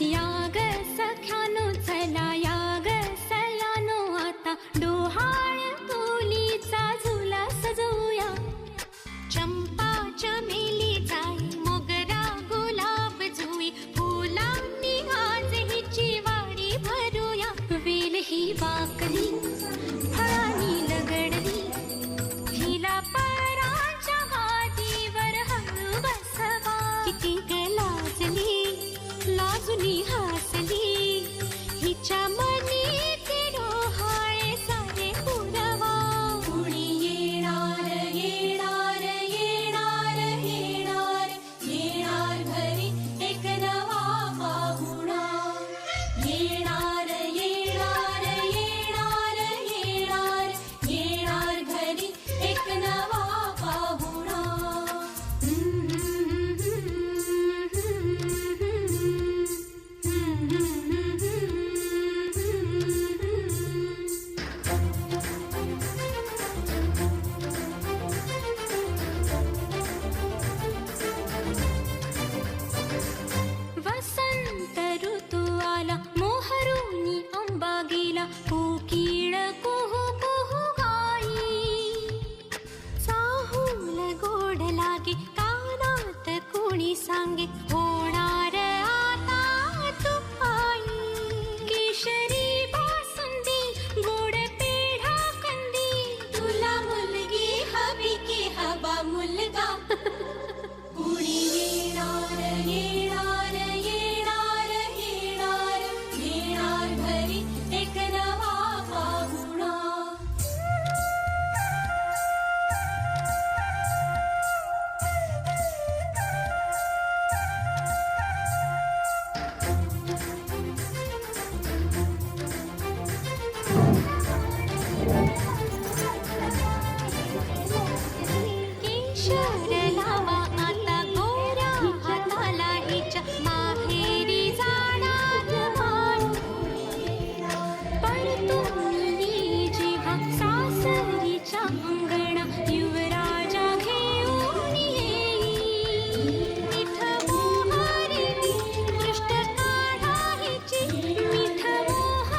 याग सख्यानो चला याग सयानो आता डोहाळ तुलीचा झुला सजवूया. चंपा चमेली जाई मोगरा गुलाब जुई फुलांनी आज हिची वाडी भरूया. वेल ही वाकली फळांनी लगडली हिला पराच्या गादीवर हळू बसवा. किती ग लाजली लाजुनी हसली हिच्या मनी ती डोहाळे सारे पुरवा. कुणी येणार येणार येणार येणार येणार घरी एक नवा पाहुणा. येणार येणार येणार येणार येणार घरी एक नवा पाहुणा. वसंत ऋतू आला मोहरुनी अंबा गेला कोकिळ कुहू कुहू गाई. चाहूल गोड लागे कानात कोणी सांगे होणार आता तू आई. केशरी बासुंदी गोड पेढा कंदी तुला मुलगी हवी की हवा मुलगा. कुणी येणार येणार येणार येणार येणार घरी एक नवा पाहुणा. केशर